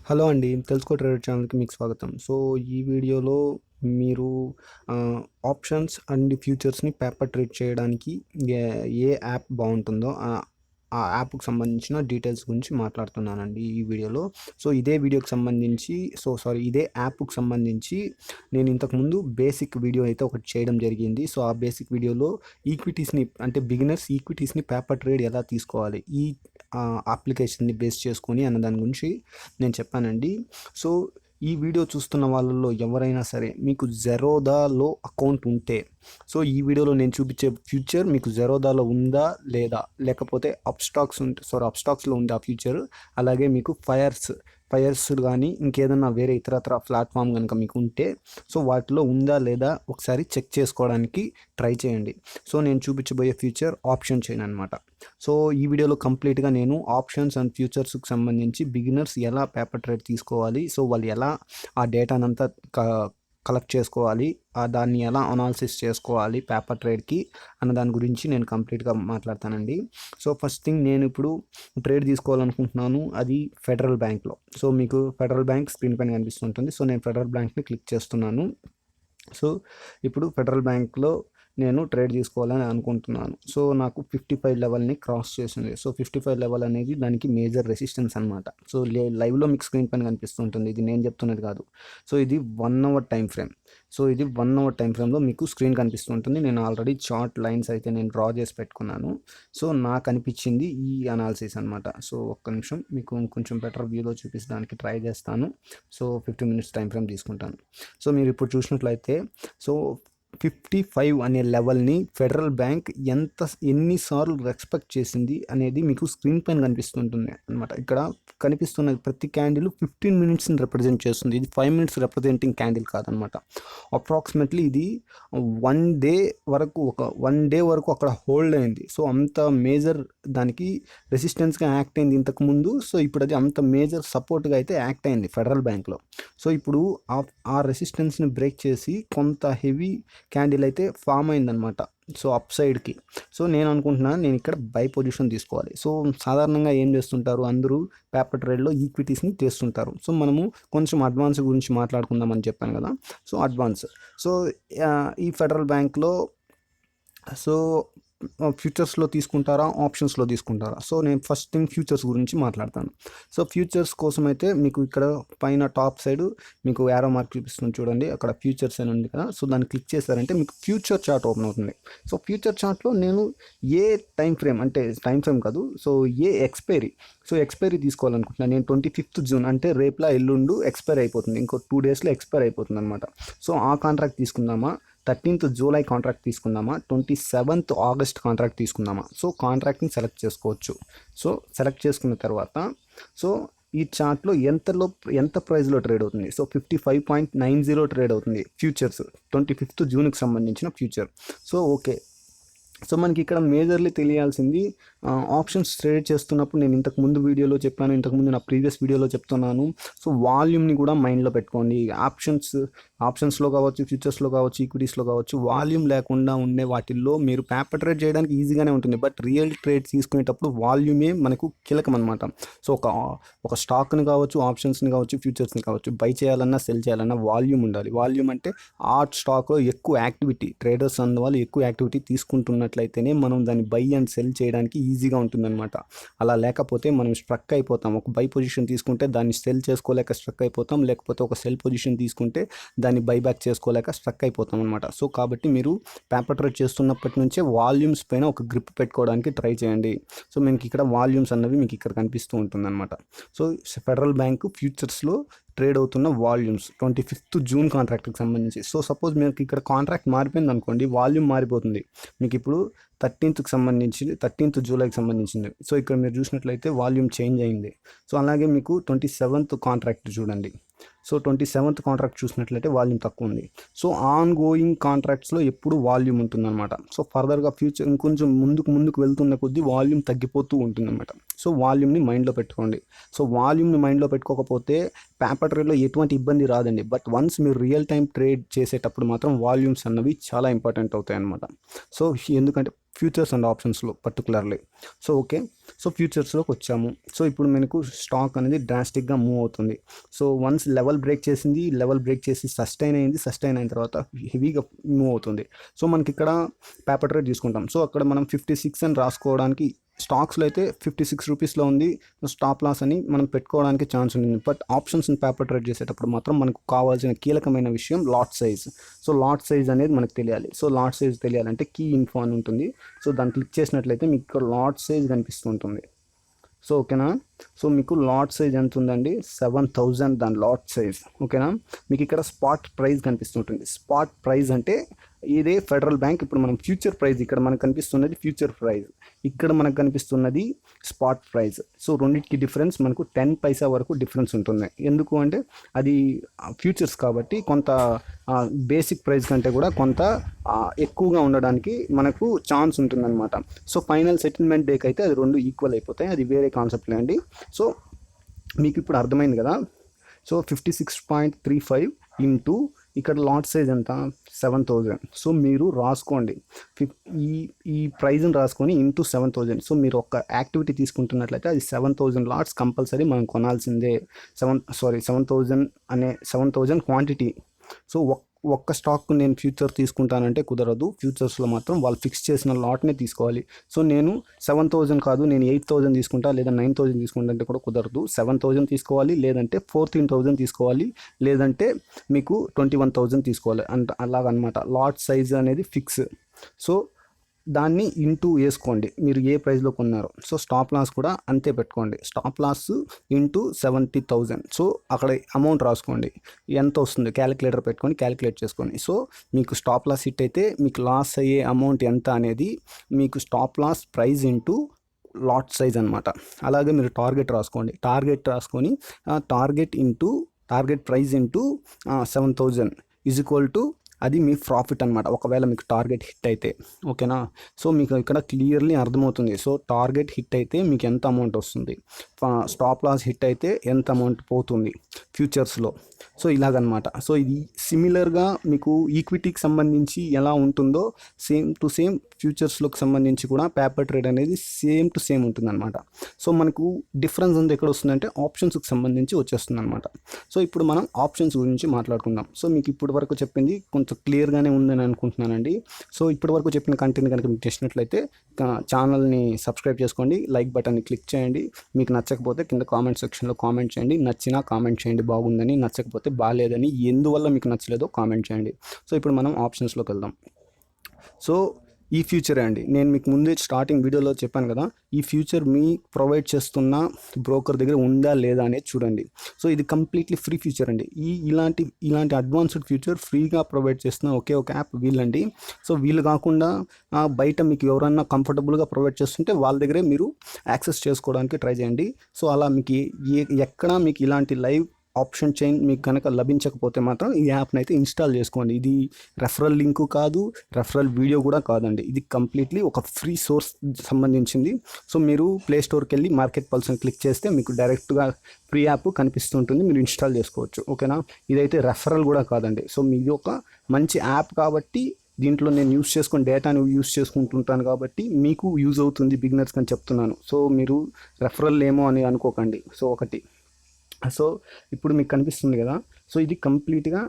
Hello అండి. తెలుసుకో trader ఛానల్‌కి మీకు స్వాగతం. సో, ఈ వీడియోలో మీరు ఆప్షన్స్ అండ్ ఫ్యూచర్స్‌ని పేపర్ ట్రేడ్ చేయడానికి ఏ ఏ యాప్ బావుంటుందో ఆ యాప్‌కి సంబంధించిన డీటెయిల్స్ గురించి మాట్లాడుతున్నానండి ఈ వీడియోలో. సో, ఇదే వీడియోకి సంబంధించి ఇదే యాప్‌కి సంబంధించి నేను ఇంతకుముందు బేసిక్ వీడియో అయితే ఒకటి చేయడం జరిగింది. సో, ఆ బేసిక్ వీడియోలో ఈక్విటీస్‌ని అంటే బిగినర్స్ ఈక్విటీస్‌ని పేపర్ ట్రేడ్ ఎలా తీసుకోవాలి ఈ అప్లికేషన్‌ని బేస్ చేసుకొని అన్న దాని గురించి నేను చెప్పానండి. సో, ఈ వీడియో చూస్తున్న వాళ్ళలో ఎవరైనా సరే మీకు జెరోదాలో అకౌంట్ ఉంటే, సో ఈ వీడియోలో నేను చూపించే ఫ్యూచర్ మీకు జెరోదాలో ఉందా లేదా, లేకపోతే అప్స్టాక్స్లో ఉంది ఆ ఫ్యూచర్. అలాగే మీకు ఫైర్స్ కానీ ఇంకేదన్నా వేరే ఇతరత్ర ప్లాట్ఫామ్ కనుక మీకు ఉంటే, సో వాటిలో ఉందా లేదా ఒకసారి చెక్ చేసుకోవడానికి ట్రై చేయండి. సో నేను చూపించబోయే ఫ్యూచర్ ఆప్షన్ చైన్ అనమాట. సో ఈ వీడియోలో కంప్లీట్గా నేను ఆప్షన్స్ అండ్ ఫ్యూచర్స్కి సంబంధించి బిగినర్స్ ఎలా పేపర్ ట్రేడ్ తీసుకోవాలి, సో వాళ్ళు ఎలా ఆ డేటానంతా కలెక్ట్ చేసుకోవాలి, దాన్ని ఎలా అనాలిసిస్ చేసుకోవాలి పేపర్ ట్రేడ్కి అన్న దాని గురించి నేను కంప్లీట్గా మాట్లాడతానండి. సో ఫస్ట్ థింగ్, నేను ఇప్పుడు ట్రేడ్ తీసుకోవాలనుకుంటున్నాను, అది ఫెడరల్ బ్యాంక్లో. సో మీకు ఫెడరల్ బ్యాంక్ స్క్రీన్ పైన కనిపిస్తుంటుంది. సో నేను ఫెడరల్ బ్యాంక్ని క్లిక్ చేస్తున్నాను. సో ఇప్పుడు ఫెడరల్ బ్యాంక్లో నేను ట్రేడ్ తీసుకోవాలని అనుకుంటున్నాను. సో నాకు 55 లెవెల్ని క్రాస్ చేసింది. సో 55 లెవెల్ అనేది దానికి మేజర్ రెసిస్టెన్స్ అనమాట. సో లైవ్లో మీకు స్క్రీన్ పైన కనిపిస్తుంటుంది, ఇది నేను చెప్తున్నది కాదు. సో ఇది 1 అవర్ టైం ఫ్రేమ్. సో ఇది 1 అవర్ టైం ఫ్రేమ్లో మీకు స్క్రీన్ కనిపిస్తుంటుంది. నేను ఆల్రెడీ చార్ట్ లైన్స్ అయితే నేను డ్రా చేసి పెట్టుకున్నాను. సో నాకు అనిపించింది ఈ అనాలిసిస్ అనమాట. సో ఒక్క నిమిషం మీకు కొంచెం బెటర్ వ్యూలో చూపించడానికి ట్రై చేస్తాను. సో 15 మినిట్స్ టైం ఫ్రేమ్ తీసుకుంటాను. సో మీరు ఇప్పుడు చూసినట్లయితే, సో 55 అనే లెవెల్ని ఫెడరల్ బ్యాంక్ ఎన్నిసార్లు రెస్పెక్ట్ చేసింది అనేది మీకు స్క్రీన్ పైన కనిపిస్తుంటుంది అనమాట. ఇక్కడ కనిపిస్తున్న ప్రతి క్యాండిల్ 15 మినిట్స్ని రిప్రజెంట్ చేస్తుంది. ఇది 5 మినిట్స్ రిప్రజెంటింగ్ క్యాండిల్ కాదనమాట. అప్రాక్సిమేట్లీ ఇది 1 డే వరకు అక్కడ హోల్డ్ అయింది. సో అంత మేజర్ దానికి రెసిస్టెన్స్గా యాక్ట్ అయింది ఇంతకుముందు. సో ఇప్పుడు అది అంత మేజర్ సపోర్ట్గా అయితే యాక్ట్ అయింది ఫెడరల్ బ్యాంక్లో. సో ఇప్పుడు ఆ రెసిస్టెన్స్ని బ్రేక్ చేసి కొంత హెవీ క్యాండిల్ అయితే ఫామ్ అయిందనమాట. సో అప్ సైడ్కి. సో నేను అనుకుంటున్నాను నేను ఇక్కడ బై పొజిషన్ తీసుకోవాలి. సో సాధారణంగా ఏం చేస్తుంటారు అందరూ పేపర్ ట్రేడ్లో ఈక్విటీస్ని చేస్తుంటారు. సో మనము కొంచెం అడ్వాన్స్ గురించి మాట్లాడుకుందామని చెప్పాను కదా. సో అడ్వాన్స్, సో ఈ ఫెడరల్ బ్యాంక్లో సో ఫ్యూచర్స్లో తీసుకుంటారా, ఆప్షన్స్లో తీసుకుంటారా? సో నేను ఫస్ట్ థింగ్ ఫ్యూచర్స్ గురించి మాట్లాడతాను. సో ఫ్యూచర్స్ కోసం అయితే మీకు ఇక్కడ పైన టాప్ సైడ్ మీకు యారో మార్క్ చూపిస్తుంది చూడండి, అక్కడ ఫ్యూచర్స్ అని ఉంది కదా. సో దాన్ని క్లిక్ చేశారంటే మీకు ఫ్యూచర్ చార్ట్ ఓపెన్ అవుతుంది. సో ఫ్యూచర్ చార్ట్లో నేను ఏ టైం ఫ్రేమ్ కాదు, సో ఏ ఎక్స్పైరీ తీసుకోవాలనుకుంటున్నాను. నేను 25th జూన్ అంటే రేపులా ఎల్లుండు ఎక్స్పైర్ అయిపోతుంది, ఇంకో 2 డేస్లో ఎక్స్పైర్ అయిపోతుంది అనమాట. సో ఆ కాంట్రాక్ట్ తీసుకుందామా, 13th జూలై కాంట్రాక్ట్ తీసుకుందామా, 27th ఆగస్ట్ కాంట్రాక్ట్ తీసుకుందామా? సో కాంట్రాక్ట్ని సెలెక్ట్ చేసుకోవచ్చు. సో సెలెక్ట్ చేసుకున్న తర్వాత, సో ఈ చార్ట్లో ఎంత ప్రైస్లో ట్రేడ్ అవుతుంది? సో 55.90 ట్రేడ్ అవుతుంది ఫ్యూచర్స్, 25th జూన్కి సంబంధించిన ఫ్యూచర్. So okay. సో మనకి ఇక్కడ మేజర్లీ తెలియాల్సింది, ఆప్షన్స్ ట్రేడ్ చేస్తున్నప్పుడు నేను ఇంతకుముందు వీడియోలో చెప్పాను, ఇంతకుముందు నా ప్రీవియస్ వీడియోలో చెప్తున్నాను. సో వాల్యూమ్ని కూడా మైండ్లో పెట్టుకోండి. ఆప్షన్స్లో కావచ్చు, ఫ్యూచర్స్లో కావచ్చు, ఈక్విటీస్లో కావచ్చు, వాల్యూమ్ లేకుండా ఉండే వాటిల్లో మీరు పేపర్ ట్రేడ్ చేయడానికి ఈజీగానే ఉంటుంది. బట్ రియల్ ట్రేడ్ తీసుకునేటప్పుడు వాల్యూమే మనకు కీలకం అనమాట. సో ఒక స్టాక్ని కావచ్చు, ఆప్షన్స్ని కావచ్చు, ఫ్యూచర్స్ని కావచ్చు, బై చేయాలన్నా సెల్ చేయాలన్నా వాల్యూమ్ ఉండాలి. వాల్యూమ్ అంటే ఆ స్టాక్లో ఎక్కువ యాక్టివిటీ, ట్రేడర్స్ అందువల్ల ఎక్కువ యాక్టివిటీ తీసుకుంటున్నట్లయితేనే మనం దాన్ని బై అండ్ సెల్ చేయడానికి ఈజీగా ఉంటుందన్నమాట. అలా లేకపోతే మనం స్ట్రక్ అయిపోతాం. ఒక బై పొజిషన్ తీసుకుంటే దాన్ని సెల్ చేసుకోలేక స్ట్రక్ అయిపోతాం, లేకపోతే ఒక సెల్ పొజిషన్ తీసుకుంటే దాన్ని బైబ్యాక్ చేసుకోలేక స్ట్రక్ అయిపోతాం అనమాట. సో కాబట్టి మీరు పేపర్ ట్రేడ్ చేస్తున్నప్పటి నుంచే వాల్యూమ్స్ పైన ఒక గ్రిప్ పెట్టుకోవడానికి ట్రై చేయండి. సో మీకు ఇక్కడ వాల్యూమ్స్ అన్నవి మీకు ఇక్కడ కనిపిస్తూ ఉంటుందన్నమాట. సో ఫెడరల్ బ్యాంక్ ఫ్యూచర్స్లో ట్రేడ్ అవుతున్న వాల్యూమ్స్ 25th జూన్ కాంట్రాక్ట్కి సంబంధించి. సో సపోజ్ మీకు ఇక్కడ కాంట్రాక్ట్ మారిపోయింది అనుకోండి, వాల్యూమ్ మారిపోతుంది. మీకు ఇప్పుడు 13th జూలైకి సంబంధించింది. సో ఇక్కడ మీరు చూసినట్లయితే వాల్యూమ్ చేంజ్ అయింది. సో అలాగే మీకు 27th కాంట్రాక్ట్ చూడండి. సో 27th కాంట్రాక్ట్ చూసినట్లయితే వాల్యూమ్ తక్కువ ఉంది. సో ఆన్ గోయింగ్ కాంట్రాక్ట్స్లో ఎప్పుడు వాల్యూమ్ ఉంటుందన్నమాట. సో ఫర్దర్గా ఫ్యూచర్ ఇంకొంచెం ముందుకు వెళ్తున్న కొద్దీ వాల్యూమ్ తగ్గిపోతూ ఉంటుందన్నమాట. సో వాల్యూమ్ని మైండ్లో పెట్టుకోండి. సో వాల్యూమ్ని మైండ్లో పెట్టుకోకపోతే పేపర్ ట్రేడ్లో ఎటువంటి ఇబ్బంది రాదండి. బట్ వన్స్ మీరు రియల్ టైం ట్రేడ్ చేసేటప్పుడు మాత్రం వాల్యూమ్స్ అన్నవి చాలా ఇంపార్టెంట్ అవుతాయి అన్నమాట. సో ఎందుకంటే ఫ్యూచర్స్ అండ్ ఆప్షన్స్లో పర్టికులర్లీ. సో ఓకే, సో ఫ్యూచర్స్లోకి వచ్చాము. సో ఇప్పుడు మనకు స్టాక్ అనేది డ్రాస్టిక్గా మూవ్ అవుతుంది. సో వన్స్ లెవెల్ బ్రేక్ చేసింది, లెవెల్ బ్రేక్ చేసి సస్టైన్ అయింది, సస్టైన్ అయిన తర్వాత హెవీగా మూవ్ అవుతుంది. సో మనకి ఇక్కడ పేపర్ ట్రేడ్ తీసుకుంటాం. సో అక్కడ మనం 56 అని రాసుకోవడానికి, స్టాక్స్లో అయితే 56 రూపీస్లో ఉంది స్టాప్ లాస్ అని మనం పెట్టుకోవడానికి ఛాన్స్ ఉంటుంది. బట్ ఆప్షన్స్ పేపర్ ట్రేడ్ చేసేటప్పుడు మాత్రం మనకు కావాల్సిన కీలకమైన విషయం lot size. So lot size అనేది మనకు తెలియాలి. సో లాట్ సైజ్ తెలియాలంటే కీ ఇన్ఫో అని ఉంటుంది. సో దాన్ని క్లిక్ చేసినట్లయితే మీకు ఇక్కడ లాట్ సైజ్ కనిపిస్తుంటుంది. సో ఓకేనా, సో మీకు లాట్ సైజ్ ఎంత ఉందండి, 7000 దాని లాట్ సైజ్. ఓకేనా, మీకు ఇక్కడ స్పాట్ ప్రైస్ కనిపిస్తుంటుంది. స్పాట్ ప్రైస్ అంటే ఇదే ఫెడరల్ బ్యాంక్. ఇప్పుడు మనం ఫ్యూచర్ ప్రైస్, ఇక్కడ మనకు కనిపిస్తున్నది ఫ్యూచర్ ప్రైస్, ఇక్కడ మనకు కనిపిస్తున్నది స్పాట్ ప్రైస్. సో రెండింటికి డిఫరెన్స్ మనకు 10 పైసా వరకు డిఫరెన్స్ ఉంటుంది. ఎందుకు అంటే అది ఫ్యూచర్స్ కాబట్టి కొంత బేసిక్ ప్రైస్ కంటే కూడా కొంత ఎక్కువగా ఉండడానికి మనకు ఛాన్స్ ఉంటుందన్నమాట. సో ఫైనల్ సెటిల్మెంట్ డేకి అయితే అది రెండు ఈక్వల్ అయిపోతాయి, అది వేరే కాన్సెప్ట్ అండి. సో మీకు ఇప్పుడు అర్థమైంది కదా. సో 56.35 ఇంటూ ఇక్కడ లాట్ సైజ్ ఎంత, 7000. సో మీరు రాసుకోండి, ఈ ప్రైజ్ని రాసుకొని ఇంటూ 7000. సో మీరు ఒక యాక్టివిటీ తీసుకుంటున్నట్లయితే అది 7000 లాట్స్ కంపల్సరీ మనం కొనాల్సిందే. 7000 అనే 7000 క్వాంటిటీ. సో ఒక్క స్టాక్ నేను ఫ్యూచర్ తీసుకుంటానంటే కుదరదు. ఫ్యూచర్స్లో మాత్రం వాళ్ళు ఫిక్స్ చేసిన లాట్నే తీసుకోవాలి. సో నేను 7000 కాదు, నేను 8000 తీసుకుంటా లేదా 9000 తీసుకుంటా అంటే కూడా కుదరదు. 7000 తీసుకోవాలి, లేదంటే 14000 తీసుకోవాలి, లేదంటే మీకు 21000 తీసుకోవాలి అలాగనమాట. లాట్ సైజ్ అనేది ఫిక్స్. సో దాన్ని ఇంటూ వేసుకోండి మీరు ఏ ప్రైస్లో కొన్నారో. సో స్టాప్ లాస్ కూడా అంతే పెట్టుకోండి, స్టాప్ లాస్ ఇంటూ 70,000. సో అక్కడ అమౌంట్ రాసుకోండి, ఎంత వస్తుంది క్యాలిక్యులేటర్ పెట్టుకొని క్యాలిక్యులేట్ చేసుకోండి. సో మీకు స్టాప్ లాస్ హిట్ అయితే మీకు లాస్ అయ్యే అమౌంట్ ఎంత అనేది మీకు stop loss price into lot size అనమాట. అలాగే మీరు టార్గెట్ రాసుకోండి, టార్గెట్ రాసుకొని target price into 7000 is equal to అది మీ ప్రాఫిట్ అనమాట, ఒకవేళ మీకు టార్గెట్ హిట్ అయితే. ఓకేనా, సో మీకు ఇక్కడ క్లియర్లీ అర్థమవుతుంది. సో టార్గెట్ హిట్ అయితే మీకు ఎంత అమౌంట్ వస్తుంది, స్టాప్ లాస్ హిట్ అయితే ఎంత అమౌంట్ పోతుంది ఫ్యూచర్స్లో. సో ఇలాగనమాట. సో ఇది సిమిలర్గా మీకు ఈక్విటీకి సంబంధించి ఎలా ఉంటుందో సేమ్ టు సేమ్ ఫ్యూచర్స్లోకి సంబంధించి కూడా పేపర్ ట్రేడ్ అనేది సేమ్ టు సేమ్ ఉంటుందన్నమాట. సో మనకు డిఫరెన్స్ ఉంది ఎక్కడ వస్తుందంటే ఆప్షన్స్కి సంబంధించి వచ్చేస్తుంది అనమాట. సో ఇప్పుడు మనం ఆప్షన్స్ గురించి మాట్లాడుకుందాం. సో మీకు ఇప్పటి వరకు చెప్పింది కొంచెం క్లియర్గానే ఉందని అనుకుంటున్నానండి. సో ఇప్పటి వరకు చెప్పిన కంటెంట్ కనుక మీకు నచ్చినట్లయితే ఛానల్ని సబ్స్క్రైబ్ చేసుకోండి, లైక్ బటన్ని క్లిక్ చేయండి. మీకు నచ్చకపోతే కింద కామెంట్ సెక్షన్లో కామెంట్ చేయండి, నచ్చినా కామెంట్ చేయండి బాగుందని, నచ్చకపోతే బాగాలేదని, ఎందువల్ల మీకు నచ్చలేదో కామెంట్ చేయండి. సో ఇప్పుడు మనం ఆప్షన్స్లోకి వెళ్దాం. సో ఈ ఫ్యూచర్ అండి, నేను మీకు ముందే స్టార్టింగ్ వీడియోలో చెప్పాను కదా, ఈ ఫ్యూచర్ మీ ప్రొవైడ్ చేస్తున్న బ్రోకర్ దగ్గర ఉందా లేదా అనేది చూడండి. సో ఇది కంప్లీట్లీ ఫ్రీ ఫ్యూచర్ అండి. ఇలాంటి అడ్వాన్స్డ్ ఫ్యూచర్ ఫ్రీగా ప్రొవైడ్ చేస్తున్న ఒకే ఒక యాప్ వీళ్ళండి. సో వీళ్ళు కాకుండా బయట మీకు ఎవరన్నా కంఫర్టబుల్గా ప్రొవైడ్ చేస్తుంటే వాళ్ళ దగ్గరే మీరు యాక్సెస్ చేసుకోవడానికి ట్రై చేయండి. సో అలా మీకు ఎక్కడ మీకు ఇలాంటి లైవ్ ఆప్షన్ చైన్ మీకు కనుక లభించకపోతే మాత్రం ఈ యాప్ని అయితే ఇన్స్టాల్ చేసుకోండి. ఇది రెఫరల్ లింకు కాదు, రెఫరల్ వీడియో కూడా కాదండి, ఇది కంప్లీట్లీ ఒక ఫ్రీ సోర్స్ సంబంధించింది. సో మీరు ప్లే స్టోర్కి వెళ్ళి మార్కెట్ పల్స్ని క్లిక్ చేస్తే మీకు డైరెక్ట్గా ఫ్రీ యాప్ కనిపిస్తుంటుంది, మీరు ఇన్స్టాల్ చేసుకోవచ్చు. ఓకేనా, ఇదైతే రెఫరల్ కూడా కాదండి. సో మీది ఒక మంచి యాప్ కాబట్టి దీంట్లో నేను డేటాను యూస్ చేసుకుంటుంటాను కాబట్టి మీకు యూజ్ అవుతుంది బిగినర్స్ అని చెప్తున్నాను. సో మీరు రెఫరల్ ఏమో అని అనుకోకండి. సో ఒకటి, సో ఇప్పుడు మీకు కనిపిస్తుంది కదా. సో ఇది కంప్లీట్గా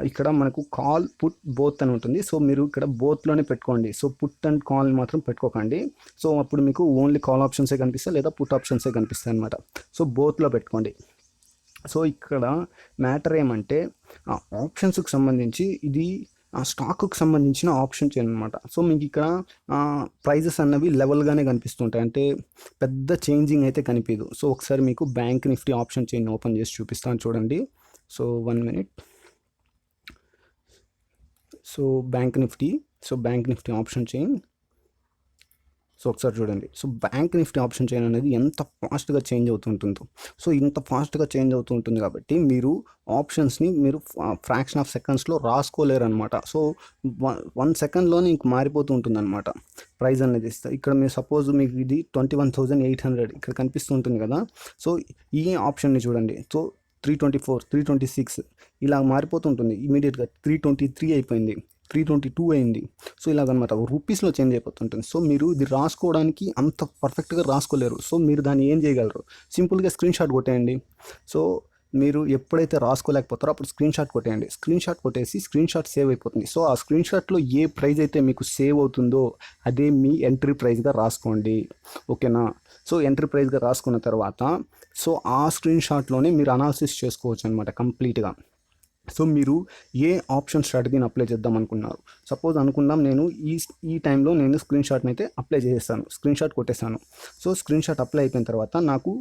ఇక్కడ మనకు కాల్ పుట్ బోత్ అని ఉంటుంది. సో మీరు ఇక్కడ బోత్లోనే పెట్టుకోండి. సో పుట్ అండ్ కాల్ మాత్రం పెట్టుకోకండి. సో అప్పుడు మీకు ఓన్లీ కాల్ ఆప్షన్సే కనిపిస్తాయి లేదా పుట్ ఆప్షన్సే కనిపిస్తాయి అనమాట. సో బోత్లో పెట్టుకోండి. సో ఇక్కడ మ్యాటర్ ఏమంటే ఆప్షన్స్కి సంబంధించి ఇది స్టాక్కి సంబంధించిన ఆప్షన్ చైన్ అనమాట. సో మీకు ఇక్కడ ప్రైజెస్ అన్నవి లెవెల్గానే కనిపిస్తుంటాయి, అంటే పెద్ద చేంజింగ్ అయితే కనిపించదు. సో ఒకసారి మీకు bank Nifty option chain open చేసి చూపిస్తాను చూడండి. So 1 minute. So bank Nifty option chain, so ఒకసారి చూడండి. So bank Nifty option chain అనేది ఎంత ఫాస్ట్గా చేంజ్ అవుతుంటుందో. సో ఇంత ఫాస్ట్గా చేంజ్ అవుతుంటుంది కాబట్టి మీరు ఆప్షన్స్ని మీరు ఫ్రాక్షన్ ఆఫ్ సెకండ్స్లో రాసుకోలేరు అనమాట. సో 1 సెకండ్లోనే ఇంక మారిపోతూ ఉంటుంది అనమాట ప్రైస్ అనేది. ఇక్కడ మీరు సపోజ్ మీకు ఇది 21,800 ఇక్కడ కనిపిస్తుంటుంది కదా. సో ఈ ఆప్షన్ని చూడండి. సో 324, 326 ఇలా మారిపోతుంటుంది. ఇమీడియట్గా 323 అయిపోయింది. 322 అయింది. సో ఇలాగనమాట రూపీస్లో చేంజ్ అయిపోతుంటుంది. సో మీరు ఇది రాసుకోవడానికి అంత పర్ఫెక్ట్గా రాసుకోలేరు. సో మీరు దాన్ని ఏం చేయగలరు, సింపుల్గా స్క్రీన్ షాట్ కొట్టేయండి. సో మీరు ఎప్పుడైతే రాసుకోలేకపోతారో అప్పుడు స్క్రీన్ షాట్ కొట్టేయండి. స్క్రీన్ షాట్ కొట్టేసి స్క్రీన్ షాట్ సేవ్ అయిపోతుంది. సో ఆ స్క్రీన్ షాట్లో ఏ ప్రైజ్ అయితే మీకు సేవ్ అవుతుందో అదే మీ ఎంట్రీ ప్రైజ్గా రాసుకోండి. ఓకేనా? సో ఎంట్రీ ప్రైజ్గా రాసుకున్న తర్వాత సో ఆ స్క్రీన్ షాట్లోనే మీరు అనాలిసిస్ చేసుకోవచ్చు అనమాట కంప్లీట్గా. సో మీరు ఏ ఆప్షన్ స్ట్రాటజీని అప్లై చేద్దాం అనుకున్నారు. సపోజ్ అనుకుందాం నేను ఈ టైంలో నేను స్క్రీన్ షాట్ని అయితే అప్లై చేసేస్తాను, స్క్రీన్ షాట్ కొట్టేస్తాను. సో స్క్రీన్ షాట్ అప్లై అయిపోయిన తర్వాత నాకు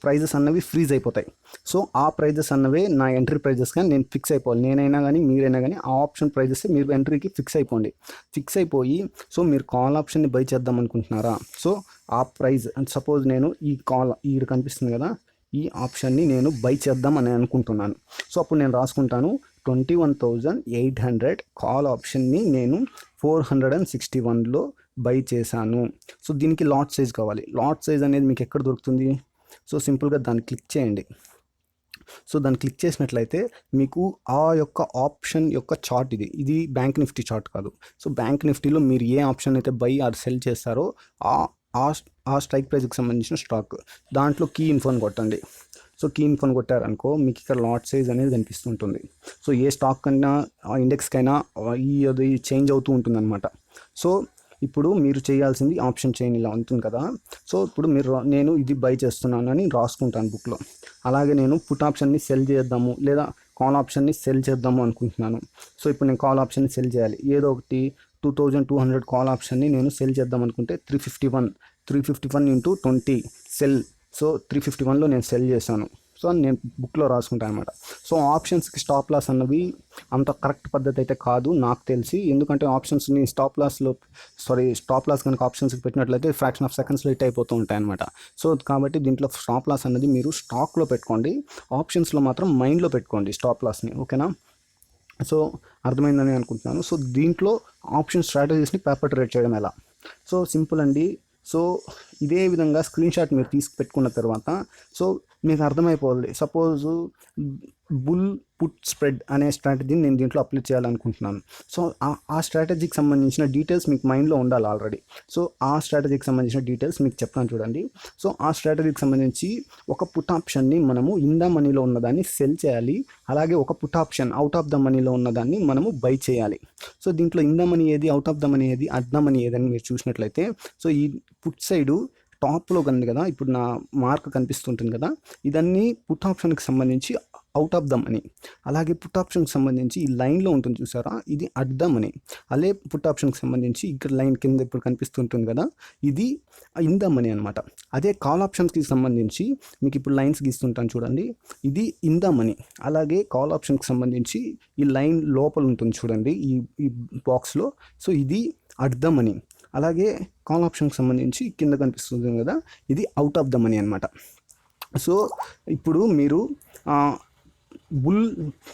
ప్రైజెస్ అన్నవి ఫ్రీజ్ అయిపోతాయి. సో ఆ ప్రైజెస్ అన్నవే నా ఎంట్రీ ప్రైజెస్ కానీ నేను ఫిక్స్ అయిపోవాలి. నేనైనా కానీ మీరైనా కానీ ఆ ఆప్షన్ ప్రైజెస్ మీరు ఎంట్రీకి ఫిక్స్ అయిపోండి. ఫిక్స్ అయిపోయి సో మీరు కాల్ ఆప్షన్ని బై చేద్దాం అనుకుంటున్నారా. సో ఆ ప్రైజ్ సపోజ్ నేను ఈ కాల్ కనిపిస్తుంది కదా, ఈ ఆప్షన్ని నేను బై చేద్దాం అని అనుకుంటున్నాను. సో అప్పుడు నేను రాసుకుంటాను 21,800 కాల్ ఆప్షన్ని నేను 461లో బై చేశాను. సో దీనికి లాట్ సైజ్ కావాలి. లాట్ సైజ్ అనేది మీకు ఎక్కడ దొరుకుతుంది. సో సింపుల్గా దాన్ని క్లిక్ చేయండి. సో దాన్ని క్లిక్ చేసినట్లయితే మీకు ఆ యొక్క ఆప్షన్ యొక్క చార్ట్ ఇది బ్యాంక్ నిఫ్టీ చార్ట్ కాదు. సో బ్యాంక్ నిఫ్టీలో మీరు ఏ ఆప్షన్ అయితే బై ఆర్ సెల్ చేస్తారో ఆ స్ట్రైక్ ప్రైజ్కి సంబంధించిన స్టాక్ దాంట్లో కీ ఇన్ఫోని కొట్టండి. సో కీ ఇన్ఫోని కొట్టారనుకో మీకు ఇక్కడ లాట్ సైజ్ అనేది కనిపిస్తుంటుంది. సో ఏ స్టాక్ కన్నా ఇండెక్స్కైనా అది చేంజ్ అవుతూ ఉంటుంది అనమాట. సో ఇప్పుడు మీరు చేయాల్సింది ఆప్షన్ చైన్ ఇలా ఉంటుంది కదా. సో ఇప్పుడు నేను ఇది బై చేస్తున్నాను అని రాసుకుంటాను బుక్లో. అలాగే నేను పుట్ ఆప్షన్ని సెల్ చేద్దాము లేదా కాల్ ఆప్షన్ని సెల్ చేద్దాము అనుకుంటున్నాను. సో ఇప్పుడు నేను కాల్ ఆప్షన్ని సెల్ చేయాలి. ఏదో ఒకటి 2200 కాల్ ఆప్షన్ని నేను సెల్ చేద్దాం అనుకుంటే 351 ఇంటూ 20 సెల్. సో 351లో నేను సెల్ చేశాను. సో నేను బుక్లో రాసుకుంటాను అనమాట. సో ఆప్షన్స్కి స్టాప్ లాస్ అన్నవి అంత కరెక్ట్ పద్ధతి అయితే కాదు నాకు తెలిసి. ఎందుకంటే ఆప్షన్స్ని స్టాప్ లాస్ కనుక ఆప్షన్స్కి పెట్టినట్లయితే ఫ్రాక్షన్ ఆఫ్ సెకండ్స్లో హిట్ అయిపోతూ ఉంటాయి అనమాట. సో కాబట్టి దీంట్లో స్టాప్ లాస్ అనేది మీరు స్టాక్లో పెట్టుకోండి, ఆప్షన్స్లో మాత్రం మైండ్లో పెట్టుకోండి స్టాప్ లాస్ని. ఓకేనా? సో అర్థమైందని అనుకుంటున్నాను. సో దీంట్లో ఆప్షన్ స్ట్రాటజీస్ని పేపర్ ట్రేడ్ చేయడం ఎలా. సో సింపుల్ అండి. సో ఇదే విధంగా స్క్రీన్ షాట్ మీరు తీసుకు పెట్టుకున్న తర్వాత సో మీకు అర్థమైపోవాలి. సపోజ్ బుల్ పుట్ స్ప్రెడ్ అనే స్ట్రాటజీని నేను దీంట్లో అప్లై చేయాలనుకుంటున్నాను. సో ఆ స్ట్రాటజీకి సంబంధించిన డీటెయిల్స్ మీకు మైండ్లో ఉండాలి ఆల్రెడీ. సో ఆ స్ట్రాటజీకి సంబంధించిన డీటెయిల్స్ మీకు చెప్తాను చూడండి. సో ఆ స్ట్రాటజీకి సంబంధించి ఒక పుట్ ఆప్షన్ని మనము ఇన్ ద మనీలో ఉన్నదాన్ని సెల్ చేయాలి. అలాగే ఒక put option out of the మనీలో ఉన్నదాన్ని మనము బై చేయాలి. సో దీంట్లో ఇన్ ద మనీ ఏది, అవుట్ ఆఫ్ ద మనీ ఏది, అట్ ద మనీ ఏదని మీరు చూసినట్లయితే సో ఈ పుట్ సైడు టాప్లో ఉంది కదా, ఇప్పుడు నా మార్క్ కనిపిస్తుంటుంది కదా, ఇదన్నీ పుట్ ఆప్షన్కి సంబంధించి అవుట్ ఆఫ్ ద మనీ. అలాగే పుట్ ఆప్షన్కి సంబంధించి ఈ లైన్లో ఉంటుంది చూసారా, ఇది అట్ ద మనీ. అదే పుట్ ఆప్షన్కి సంబంధించి ఇక్కడ లైన్ కింద ఇప్పుడు కనిపిస్తుంటుంది కదా, ఇది ఇన్ ద మనీ అనమాట. అదే కాల్ ఆప్షన్స్కి సంబంధించి మీకు ఇప్పుడు లైన్స్ గీస్తుంటాను చూడండి, ఇది ఇన్ ద మనీ. అలాగే కాల్ ఆప్షన్కి సంబంధించి ఈ లైన్ లోపల ఉంటుంది చూడండి ఈ బాక్స్లో, సో ఇది అట్ ద మనీ. అలాగే కాల్ ఆప్షన్కి సంబంధించి కింద కనిపిస్తుంది కదా, ఇది అవుట్ ఆఫ్ ద మనీ అనమాట. సో ఇప్పుడు మీరు బుల్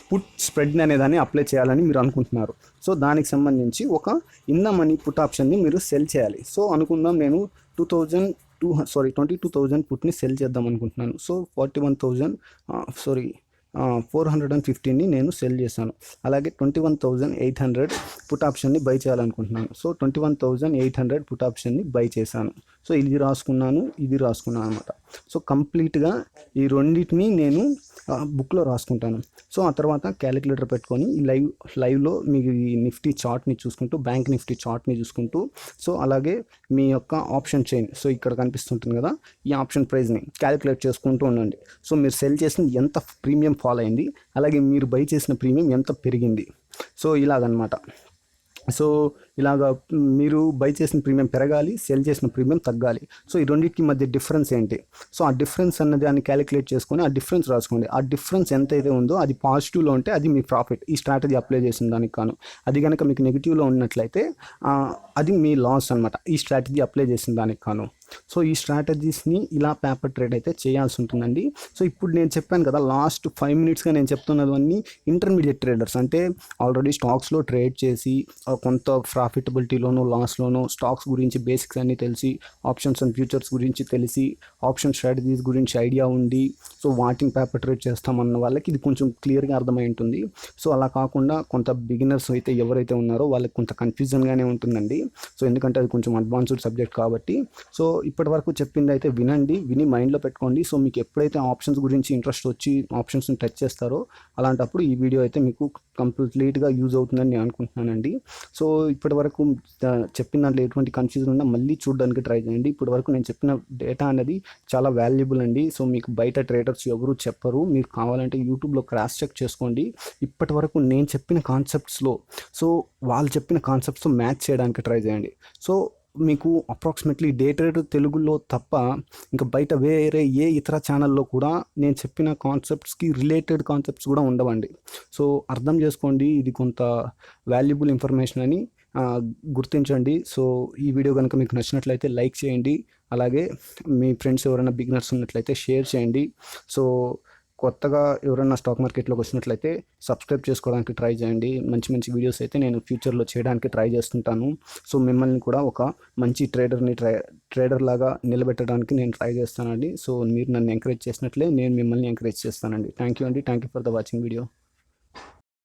పుట్ స్ప్రెడ్ అనే దాన్ని అప్లై చేయాలని మీరు అనుకుంటున్నారు. సో దానికి సంబంధించి ఒక ఇన్ ద మనీ పుట్ ఆప్షన్ని మీరు సెల్ చేయాలి. సో అనుకుందాం నేను 22,000 పుట్ని సెల్ చేద్దాం అనుకుంటున్నాను. సో 415ని నేను సెల్ చేశాను. అలాగే 21,800 పుట్ ఆప్షన్ని బై చేయాలనుకుంటున్నాను. సో 21,800 పుట్ ఆప్షన్ని బై చేశాను. సో ఇది రాసుకున్నాను అనమాట. సో కంప్లీట్గా ఈ రెండింటిని నేను బుక్లో రాసుకుంటాను. సో ఆ తర్వాత క్యాలిక్యులేటర్ పెట్టుకొని ఈ లైవ్లో మీకు ఈ నిఫ్టీ చార్ట్ని చూసుకుంటూ, బ్యాంక్ నిఫ్టీ చార్ట్ని చూసుకుంటూ, సో అలాగే మీ యొక్క ఆప్షన్ చైన్, సో ఇక్కడ కనిపిస్తుంటుంది కదా, ఈ ఆప్షన్ ప్రైస్ని క్యాలిక్యులేట్ చేసుకుంటూ ఉండండి. సో మీరు సెల్ చేసిన ఎంత ప్రీమియం ఫాల్ అయింది, అలాగే మీరు బై చేసిన ప్రీమియం ఎంత పెరిగింది. సో ఇలాగనమాట. సో ఇలాగా మీరు బై చేసిన ప్రీమియం పెరగాలి, సెల్ చేసిన ప్రీమియం తగ్గాలి. సో ఈ రెండింటికి మధ్య డిఫరెన్స్ ఏంటి, సో ఆ డిఫరెన్స్ అన్నది దాన్ని క్యాలిక్యులేట్ చేసుకొని ఆ డిఫరెన్స్ రాసుకోండి. ఆ డిఫరెన్స్ ఎంతైతే ఉందో అది పాజిటివ్లో ఉంటే అది మీ ప్రాఫిట్, ఈ స్ట్రాటజీ అప్లై చేసిన దానికి కాను. అది కనుక మీకు నెగిటివ్లో ఉన్నట్లయితే అది మీ లాస్ అనమాట, ఈ స్ట్రాటజీ అప్లై చేసిన దానికి కాను. సో ఈ స్ట్రాటజీస్ని ఇలా పేపర్ ట్రేడ్ అయితే చేయాల్సి ఉంటుందండి. సో ఇప్పుడు నేను చెప్పాను కదా, లాస్ట్ 5 minutesగా నేను చెప్తున్నవన్నీ ఇంటర్మీడియట్ ట్రేడర్స్, అంటే ఆల్రెడీ స్టాక్స్లో ట్రేడ్ చేసి కొంత ప్రాఫిటబిలిటీలోనో లాస్లోనో స్టాక్స్ గురించి బేసిక్స్ అన్నీ తెలిసి ఆప్షన్స్ అండ్ ఫ్యూచర్స్ గురించి తెలిసి ఆప్షన్ స్ట్రాటజీస్ గురించి ఐడియా ఉండి సో వాటిని పేపర్ ట్రేడ్ చేస్తామన్న వాళ్ళకి ఇది కొంచెం క్లియర్గా అర్థమై ఉంటుంది. సో అలా కాకుండా కొంత బిగినర్స్ అయితే ఎవరైతే ఉన్నారో వాళ్ళకి కొంత కన్ఫ్యూజన్గానే ఉంటుందండి. సో ఎందుకంటే అది కొంచెం అడ్వాన్స్డ్ సబ్జెక్ట్ కాబట్టి. సో ఇప్పటి వరకు చెప్పింది అయితే వినండి, విని మైండ్లో పెట్టుకోండి. సో మీకు ఎప్పుడైతే ఆప్షన్స్ గురించి ఇంట్రెస్ట్ వచ్చి ఆప్షన్స్ని టచ్ చేస్తారో అలాంటప్పుడు ఈ వీడియో అయితే మీకు కంప్లీట్గా యూజ్ అవుతుందని నేను అనుకుంటున్నానండి. సో ఇప్పటి వరకు చెప్పిన దాంట్లో ఎటువంటి కన్ఫ్యూజన్ ఉన్నా మళ్ళీ చూడడానికి ట్రై చేయండి. ఇప్పటి వరకు నేను చెప్పిన డేటా అనేది చాలా వాల్యుబుల్ అండి. సో మీకు బయట ట్రేడర్స్ ఎవరు చెప్పరు, మీరు కావాలంటే యూట్యూబ్లో క్రాస్ చెక్ చేసుకోండి. ఇప్పటి వరకు నేను చెప్పిన కాన్సెప్ట్స్లో సో వాళ్ళు చెప్పిన కాన్సెప్ట్స్తో మ్యాచ్ చేయడానికి ట్రై చేయండి. సో మీకు అప్రాక్సిమేట్లీ డే ట్రేడ్ తెలుగులో తప్ప ఇంకా బయట వేరే ఏ ఇతర ఛానల్లో కూడా నేను చెప్పిన కాన్సెప్ట్స్కి రిలేటెడ్ కాన్సెప్ట్స్ కూడా ఉండవండి. సో అర్థం చేసుకోండి, ఇది కొంత వాల్యుబుల్ ఇన్ఫర్మేషన్ అని గుర్తించండి. సో ఈ వీడియో కనుక మీకు నచ్చినట్లయితే లైక్ చేయండి, అలాగే మీ ఫ్రెండ్స్ ఎవరైనా బిగినర్స్ ఉన్నట్లయితే షేర్ చేయండి. సో కొత్తగా ఎవరైనా స్టాక్ మార్కెట్లోకి వచ్చినట్లయితే సబ్స్క్రైబ్ చేసుకోవడానికి ట్రై చేయండి. మంచి మంచి వీడియోస్ అయితే నేను ఫ్యూచర్లో చేయడానికి ట్రై చేస్తుంటాను. సో మిమ్మల్ని కూడా ఒక మంచి ట్రేడర్ లాగా నిలబెట్టడానికి నేను ట్రై చేస్తానండి. సో మీరు నన్ను ఎంకరేజ్ చేసినట్లే నేను మిమ్మల్ని ఎంకరేజ్ చేస్తానండి. థ్యాంక్ యూ అండి. Thank you for the watching video.